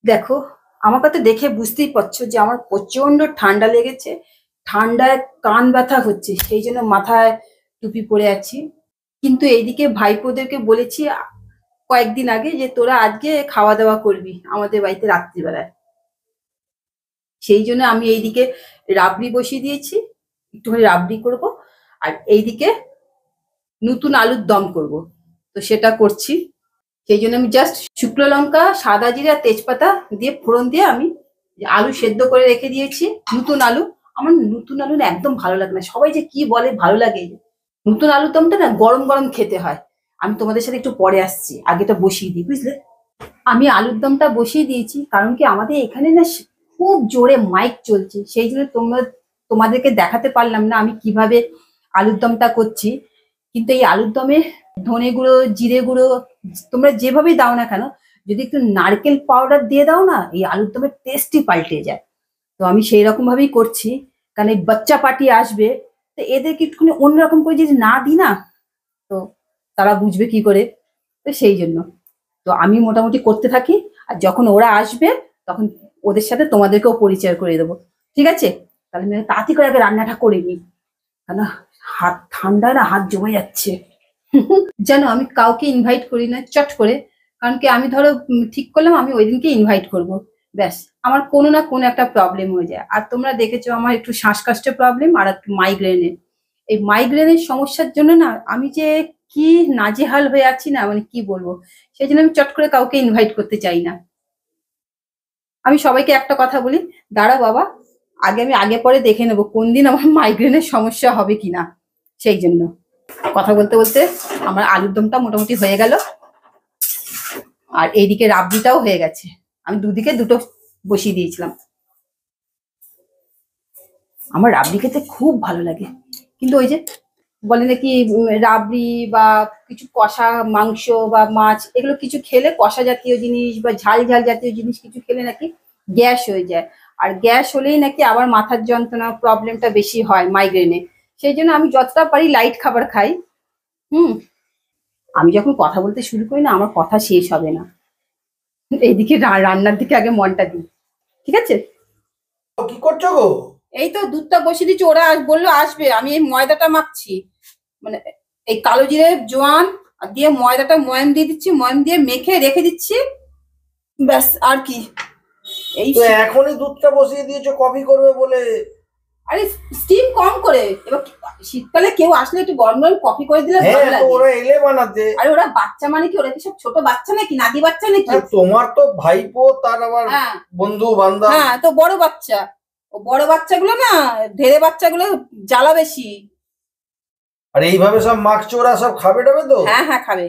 দেখো, আমাকে তো দেখে বুঝতেই পারছো যে আমার প্রচন্ড ঠান্ডা লেগেছে। ঠান্ডায় কান ব্যথা হচ্ছে, সেই জন্য মাথায় টুপি পরে আছি। কিন্তু এইদিকে ভাইপোদেরকে বলেছি কয়েকদিন আগে যে তোরা আজকে খাওয়া দাওয়া করবি আমাদের বাড়িতে রাত্রিবেলায়। সেই জন্য আমি এইদিকে রাবড়ি বসিয়ে দিয়েছি, একটুখানি রাবড়ি করব। আর এইদিকে নতুন আলুর দম করব, তো সেটা করছি। সেই জন্য আমি জাস্ট শুকনো লঙ্কা, সাদা জিরা, তেজপাতা দিয়ে ফোড়ন দিয়ে আমি আলু সেদ্ধ করে রেখে দিয়েছি। নতুন আলু, আমার নতুন আলু না একদম ভালো লাগে না, সবাই যে কি বলে ভালো লাগে। নতুন আলুর দমটা না গরম গরম খেতে হয়। আমি তোমাদের সাথে একটু পরে আসছি, আগেটা বসিয়ে দিই, বুঝলে। আমি আলুর দমটা বসিয়ে দিয়েছি, কারণ কি আমাদের এখানে না খুব জোরে মাইক চলছে, সেই জন্য তোমাদেরকে দেখাতে পারলাম না আমি কিভাবে আলুর দমটা করছি। কিন্তু এই আলুর দমে ধনে গুঁড়ো, জিরে গুঁড়ো তোমরা যেভাবেই দাও না কেন, যদি একটু নারকেল পাউডার দিয়ে দাও না, এই আলুর দমের টেস্টই পাল্টে যায়। তো আমি সেই রকম ভাবেই করছি, কারণ এই বাচ্চা পার্টি আসবে, তো এদেরকে একটুখানি অন্যরকম করে যদি না দিই না, তো তারা বুঝবে কি করে। তো সেই জন্য তো আমি মোটামুটি করতে থাকি, আর যখন ওরা আসবে তখন ওদের সাথে তোমাদেরকেও পরিচয় করে দেবো। ঠিক আছে, তাহলে আমি তাড়াতাড়ি করে আগে রান্নাটা করে নিই, কেন হাত ঠান্ডায় না হাত জমে যাচ্ছে। জানো, আমি কাউকে ইনভাইট করি না চট করে, কারণ কি আমি ধরো ঠিক করলাম আমি ওই দিনকে ইনভাইট করব, ব্যাস আমার কোনো না কোনো একটা প্রবলেম হয়ে যায়। আর তোমরা দেখেছো আমার একটু শ্বাসকষ্টের প্রবলেম আর একটু মাইগ্রেনের, এই মাইগ্রেনের সমস্যার জন্য না আমি যে কি নাজেহাল হয়ে আছি না, মানে কি বলবো। সেই জন্য আমি চট করে কাউকে ইনভাইট করতে চাই না। আমি সবাইকে একটা কথা বলি, দাঁড়া বাবা, আমি আগে পরে দেখে নেবো কোন দিন আমার মাইগ্রেনের সমস্যা হবে কিনা। সেই জন্য কথা বলতে বলতে আমার আলুর দমটা মোটামুটি হয়ে গেল, আর এইদিকে রাবড়িটাও হয়ে গেছে। আমি দুদিকে দুটো বসিয়ে দিয়েছিলাম। আমার রাবড়ি খেতে খুব ভালো লাগে, কিন্তু ওই যে বলে নাকি রাবড়ি বা কিছু কষা মাংস বা মাছ এগুলো কিছু খেলে, কষা জাতীয় জিনিস বা ঝাল ঝাল জাতীয় জিনিস কিছু খেলে নাকি গ্যাস হয়ে যায়। আর গ্যাস হলেই নাকি আবার মাথার যন্ত্রণা প্রবলেমটা বেশি হয় মাইগ্রেনে। সেই জন্য আমি যতটা পারি লাইট খাবার খাই। হুম, আমি যখন কথা বলতে শুরু করি না, আমার কথা শেষ হবে না। এইদিকে রান্নার দিকে আগে মনটা দিই। ঠিক আছে, কি করছো গো? এই তো দুধটা বসিয়ে দিচ্ছি, ওরা বললো আসবে, আমি এই ময়দাটা মাখছি। মানে এই কালো জিরে জোয়ান আর দিয়ে ময়দাটা ময়াম দিয়ে দিচ্ছি, ময়াম দিয়ে মেখে রেখে দিচ্ছি, ব্যাস। আর কি এই তো এখনই দুধটা বসিয়ে দিয়েছো কফি করবে বলে? আরে স্টিম কম করে, এবার শীতকালে কেউ আসলে একটু গরম গরম কফি করে দিলে ভালো হ্যাঁ, তো লাগে। ওরা এলে বানাতে। আরে ওরা বাচ্চা মানে কি, ওরা কি সব ছোট বাচ্চা নাকি, নাতি বাচ্চা নাকি? হ্যাঁ, তোমার তো ভাইপো, তার আবার হ্যাঁ বন্ধু বান্ধব। হ্যাঁ, তো বড় বাচ্চা, ও বড় বাচ্চাগুলো না, ধেড়ে বাচ্চাগুলো জ্বালা বেশি। আর এইভাবে সব মাখছো, ওরা সব খাবে টাবে তো? হ্যাঁ হ্যাঁ খাবে,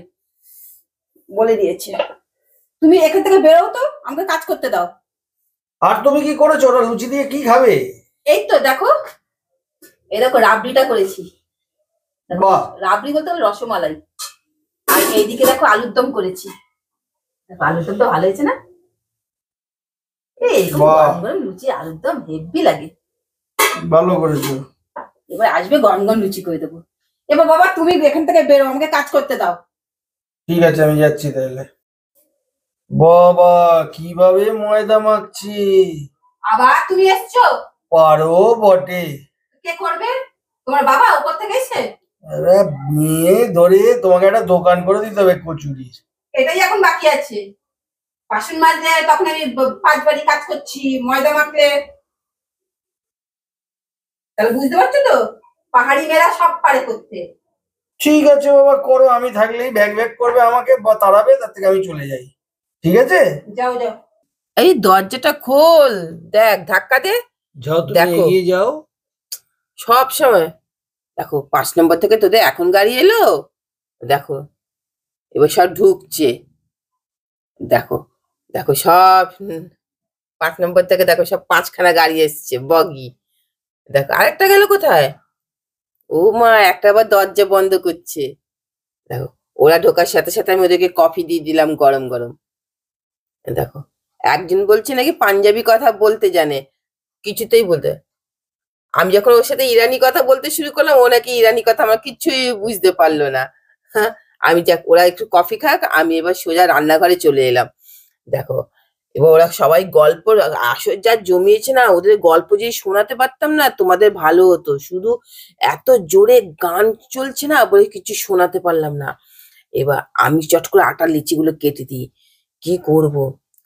বলে দিয়েছে। তুমি এখান থেকে বেরো তো, আমাকে কাজ করতে দাও। আর তুমি কি করেছো? ওরা লুচি দিয়ে কি খাবে? এই তো দেখো, এই দেখো রাবড়িটা করেছি। দেখো, বাহ, রাবড়ি বলতে হবে রসমালাই। আর এইদিকে দেখো আলুর দম করেছি। দেখো আলুর দমটা ভালো হয়েছে না? এই বাহ, গরম গরম লুচি আলুর দম হেভি লাগে। ভালো করেছো। এবার আসবে গরম গরম লুচি করে দেবো। এবার বাবা তুমি এখান থেকে বেরো, আমাকে কাজ করতে দাও। ঠিক আছে, আমি যাচ্ছি তাহলে। বাবা, কিভাবে ময়দা মাখছি! আবার তুমি এসছো? পারো বটে। কে করবে? তোমার বাবা উপর থেকে এসে? আরে, মেয়ে ধরে তোমাকে একটা দোকান করে দিতে হবে কচুরির। এটাই এখন বাকি আছে। বাসন মাজলে তখন আমি 5 বাড়ি কাজ করছি, ময়দা মাখলে। তাহলে বুঝতে পারছো তো, পাহাড়ি মেয়েরা সব পারে করতে। ঠিক আছে বাবা, করো। আমি থাকলেই ভ্যাক ভ্যাক করবে আমাকে বা তাড়াবে, তার থেকে আমি চলে যাই। ঠিক আছে, যাও যাও, এই দরজাটা খোল, দেখ ধাক্কা দে। যাও, তুমি দেখো এগিয়ে যাও। সব সময় দেখো 5 নম্বর থেকে তোদের এখন গাড়ি এলো, দেখো এবার সব ঢুকছে। দেখো দেখো সব 5 নম্বর থেকে দেখো সব 5খানা গাড়ি এসছে বগি। দেখো আরেকটা গেল কোথায়? ও মা, একটা আবার দরজা বন্ধ করছে। দেখো, ওরা ঢোকার সাথে সাথে আমি ওদেরকে কফি দিয়ে দিলাম গরম গরম। দেখো, একজন বলছে নাকি পাঞ্জাবি কথা বলতে জানে, কিছুতেই বলতে। আমি যখন ওর সাথে ইরানি কথা বলতে শুরু করলাম, ও নাকি ইরানি কথা আমার কিছুই বুঝতে পারলো না। হ্যাঁ, আমি যাক ওরা একটু কফি খাক, আমি এবার সোজা রান্নাঘরে চলে এলাম। দেখো, এবার ওরা সবাই গল্প আসর যা জমিয়েছে না, ওদের গল্প যদি শোনাতে পারতাম না তোমাদের ভালো হতো। শুধু এত জোরে গান চলছে না বলে কিছু শোনাতে পারলাম না। এবার আমি চট করে আটার লিচিগুলো কেটে দিই। কি করব,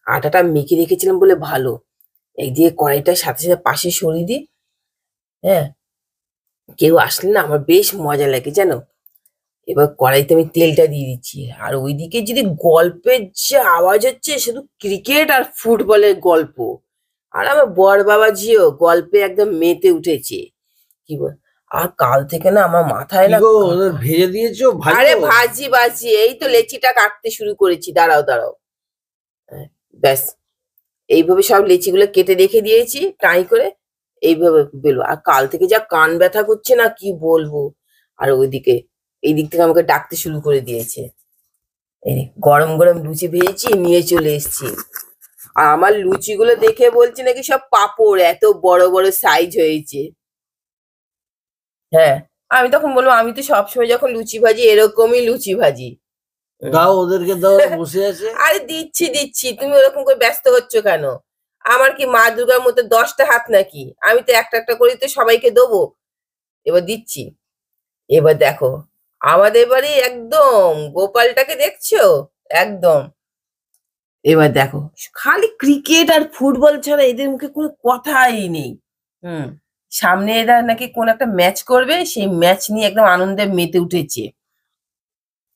আটাটা মেখে রেখেছিলাম বলে ভালো। একদিকে কড়াইটার সাথে সাথে পাশে সরিয়ে দিই। হ্যাঁ, কেউ আসলে না আমার বেশ মজা লাগে জানো। এবার কড়াইতে আমি তেলটা দিয়ে দিচ্ছি, আর ওইদিকে যদি গল্পের যে আওয়াজ হচ্ছে, শুধু ক্রিকেট আর ফুটবলের গল্প। আর আমার বর বাবাজিও গল্পে একদম মেতে উঠেছে। কি বল, আর কাল থেকে না আমার মাথায় কি না গো, ওদের ভেজে দিয়েছো আরে ভাজো? ভাজি ভাজি, এই তো লেচিটা কাটতে শুরু করেছি, দাঁড়াও দাঁড়াও। হ্যাঁ, ব্যাস এইভাবে সব লেচিগুলো কেটে রেখে দিয়েছি ট্রাই করে। এইভাবে বেলো, আর কাল থেকে যা কান ব্যথা করছে না কি বলবো। আর ওইদিকে এই দিক থেকে আমাকে ডাকতে শুরু করে দিয়েছে। এই গরম গরম লুচি ভেজেছি, নিয়ে চলে এসেছি। আর আমার লুচিগুলো দেখে বলছে নাকি সব পাঁপড়, এত বড় বড় সাইজ হয়েছে। হ্যাঁ, আমি তখন বলবো আমি তো সবসময় যখন লুচি ভাজি এরকমই লুচি ভাজি। দাও ওদেরকে, দাও, ওরা বসে আছে। আরে দিচ্ছি দিচ্ছি, তুমি ওরকম করে ব্যস্ত হচ্ছ কেন? আমার কি মা দুর্গার মতো 10টা হাত নাকি? আমি তো একটা একটা করে তো সবাইকে দেবো। এবার দিচ্ছি। এবার দেখো, আমাদের বাড়ি একদম গোপালটাকে দেখছো একদম। এবার দেখো, খালি ক্রিকেট আর ফুটবল ছাড়া এদের মুখে কোনো কথাই নেই। হুম, সামনে এরা নাকি কোন একটা ম্যাচ করবে, সেই ম্যাচ নিয়ে একদম আনন্দে মেতে উঠেছে।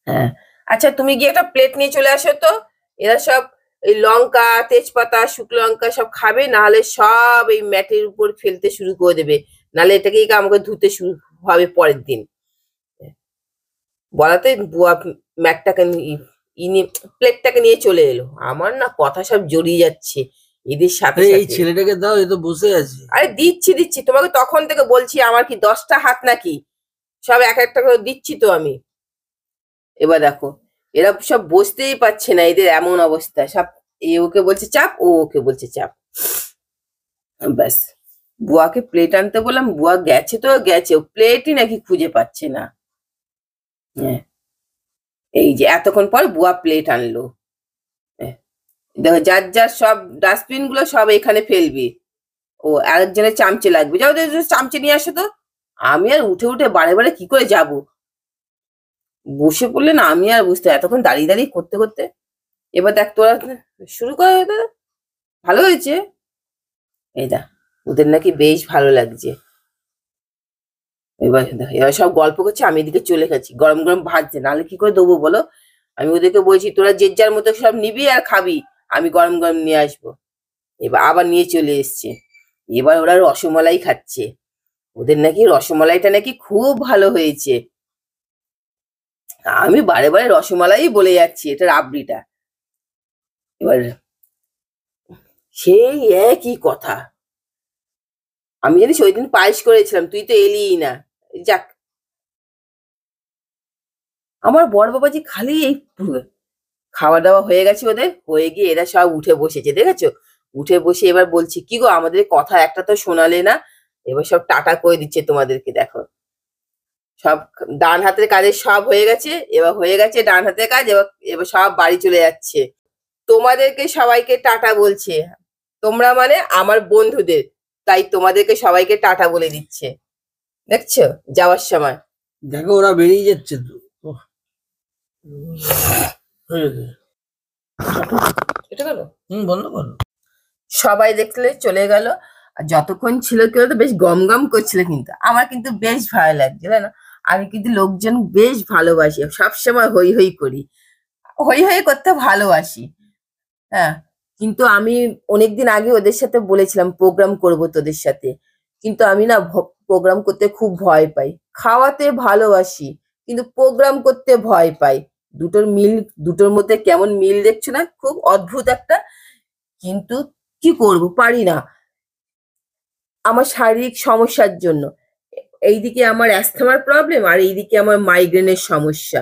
হ্যাঁ, আচ্ছা তুমি গিয়ে একটা প্লেট নিয়ে চলে আসো তো। এরা সব এই লঙ্কা, তেজপাতা, শুকনো লঙ্কা সব খাবে, নাহলে সব এই ম্যাটের উপর ফেলতে শুরু করে দেবে। নাহলে এটাকে আমাকে ধুতে শুরু হবে পরের দিন। বলাতে বুয়া ম্যাটটাকে প্লেটটাকে নিয়ে চলে এলো। আমার না কথা সব জড়িয়ে যাচ্ছে এদের সাথে আরে এই সাথে। ছেলেটাকে দাও, এ তো বসে আছে। আরে দিচ্ছি দিচ্ছি, তোমাকে তখন থেকে বলছি আমার কি 10টা হাত নাকি? সব এক একটা করে দিচ্ছি তো আমি। এবার দেখো, এরা সব বসতেই পারছে না, এদের এমন অবস্থা সব। এ ওকে বলছে চাপ, ও ওকে বলছে চাপ। ব্যাস, বুয়াকে প্লেট আনতে বললাম, বুয়া গেছে তো গেছে, ও প্লেটই নাকি খুঁজে পাচ্ছে না। হ্যাঁ, এই যে এতক্ষণ পর বুয়া প্লেট আনলো। হ্যাঁ, দেখো যার যার সব ডাস্টবিন গুলো সব এখানে ফেলবি। ও আরেকজনের চামচে লাগবে, যাও চামচে নিয়ে আসো তো। আমি আর উঠে উঠে বারে বারে কি করে যাব? বসে পড়লে না আমি আর বুঝতে, এতক্ষণ দাঁড়িয়ে দাঁড়িয়ে করতে করতে। এবার দেখ তোরা শুরু করে দে। ভালো হয়েছে। এই দা, ওদের নাকি বেশ ভালো লাগছে। এবার সব গল্প করছে, আমি এদিকে চলে গেছি, গরম গরম ভাজছে, নাহলে কি করে দেবো বলো? আমি ওদেরকে বলছি তোরা যে যার মতো সব নিবি আর খাবি, আমি গরম গরম নিয়ে আসবো। এবার আবার নিয়ে চলে এসছে। এবার ওরা রসমালাই খাচ্ছে। ওদের নাকি রসমালাইটা নাকি খুব ভালো হয়েছে। আমি বারে বারে রসমালাই বলে যাচ্ছি, এটা রাবড়িটা। এবার সেই একই কথা। আমি জানিস ওই দিন পায়েস করেছিলাম, তুই তো এলিই না। যাক, আমার বড় বাবাজি খালি এই খাওয়া দাওয়া হয়ে গেছে ওদের, হয়ে গিয়ে এরা সব উঠে বসেছে, দেখেছো? উঠে বসে এবার বলছি কি গো, আমাদের কথা একটা তো শোনালে না। এবার সব টাটা করে দিচ্ছে তোমাদেরকে, দেখো সব ডান হাতের কাজের সব হয়ে গেছে। এবার হয়ে গেছে ডান হাতের কাজ, এবার এবার সব বাড়ি চলে যাচ্ছে। তোমাদেরকে সবাইকে টাটা বলছে। তোমরা মানে আমার বন্ধুদের, তাই তোমাদেরকে সবাইকে টাটা বলে দিচ্ছে, দেখছো যাওয়ার সময়। দেখো ওরা বেরিয়ে যাচ্ছে তো। ওহ, এটা গেল। বলো বলো। সবাই দেখলে চলে গেল। আর যতক্ষণ ছিল কি বলতো, বেশ গম গম করছিল, কিন্তু আমার কিন্তু বেশ ভালো লাগছে জানো। আমি কিন্তু লোকজন বেশ ভালোবাসি, সবসময় হই হই করি, হই হই করতে ভালোবাসি। হ্যাঁ, কিন্তু আমি অনেকদিন আগে ওদের সাথে বলেছিলাম প্রোগ্রাম করব তোদের সাথে, কিন্তু আমি না প্রোগ্রাম করতে খুব ভয় পাই। খাওয়াতে ভালোবাসি, কিন্তু প্রোগ্রাম করতে ভয় পাই। দুটোর মিল, দুটোর মধ্যে কেমন মিল দেখছো না, খুব অদ্ভুত একটা। কিন্তু কি করব, পারি না আমার শারীরিক সমস্যার জন্য। এইদিকে আমার অ্যাস্থমার প্রবলেম, আর এইদিকে আমার মাইগ্রেনের সমস্যা।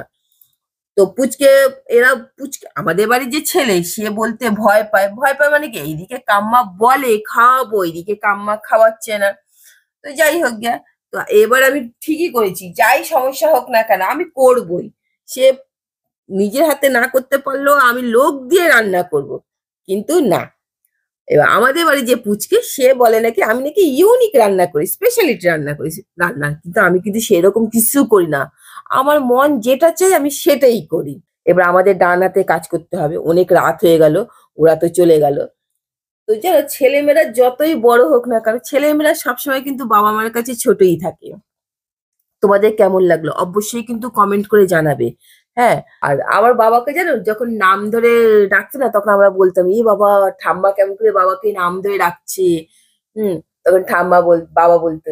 তো পুচকে, এরা পুচকে আমাদের বাড়ির যে ছেলে, সে বলতে ভয় পায়। ভয় পায় মানে কি, এইদিকে কাম্মা বলে খাওয়াবো, এইদিকে কাম্মা খাওয়াচ্ছে না। তো যাই হোক গে, তো এবার আমি ঠিকই করেছি, যাই সমস্যা হোক না কেন আমি করবই। সে নিজের হাতে না করতে পারলেও আমি লোক দিয়ে রান্না করব। কিন্তু না, এবার আমাদের বাড়ি যে পুচকে সে বলে নাকি আমি নাকি ইউনিক রান্না করি, স্পেশালিটি রান্না করি রান্না, কিন্তু আমি কিন্তু সেরকম কিছু করি না। আমার মন যেটা চাই আমি সেটাই করি। এবার আমাদের ডান হাতে কাজ করতে হবে, অনেক রাত হয়ে গেল, ওরা তো চলে গেল। তো জানো ছেলেমেয়েরা যতই বড় হোক না কারণ ছেলেমেয়েরা সবসময় কিন্তু বাবা মার কাছে ছোটই থাকে। তোমাদের কেমন লাগলো অবশ্যই কিন্তু কমেন্ট করে জানাবে। হ্যাঁ, আর আমার বাবাকে জানো যখন নাম ধরে ডাকতো না তখন আমরা বলতাম ই বাবা ঠাম্মা কেমন করে বাবাকে নাম ধরে ডাকছে। তখন বাবা বলতো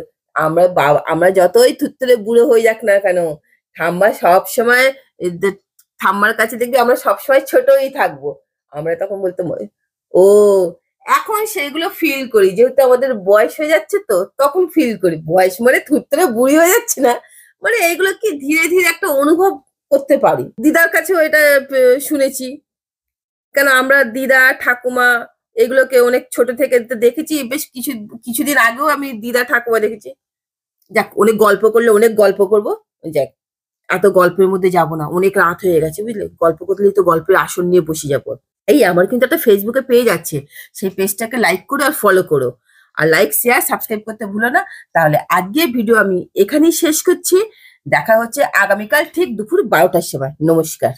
আমরা যতই থুত্তরে বুড়ো হয়ে যাক না কেন, ঠাম্মা সব সময় ঠাম্মার কাছে দেখবি আমরা সবসময় ছোটই থাকবো। আমরা তখন বলতাম ও, এখন সেগুলো ফিল করি যেহেতু আমাদের বয়স হয়ে যাচ্ছে, তো তখন ফিল করি বয়স মানে থুত্তরে বুড়ি হয়ে যাচ্ছে না, মানে এইগুলো কি ধীরে ধীরে একটা অনুভব করতে পারি। দিদার কাছেও এটা শুনেছি, কেন আমরা দিদা ঠাকুমা এগুলোকে অনেক ছোট থেকে তো দেখেছি, বেশ কিছুদিন আগেও আমি দিদা ঠাকুমা দেখেছি। যাক, অনেক গল্প করলে অনেক গল্প করবো, যাক এত গল্পের মধ্যে যাব না, অনেক রাত হয়ে গেছে বুঝলে, গল্প করলেই তো গল্পের আসন নিয়ে বসে যাবো। এই আমার কিন্তু একটা ফেসবুকে পেজ আছে, সেই পেজটাকে লাইক করো আর ফলো করো, আর লাইক শেয়ার সাবস্ক্রাইব করতে ভুলো না। তাহলে আজকের ভিডিও আমি এখানেই শেষ করছি, দেখা হচ্ছে আগামীকাল ঠিক দুপুর 12টার সময়। নমস্কার।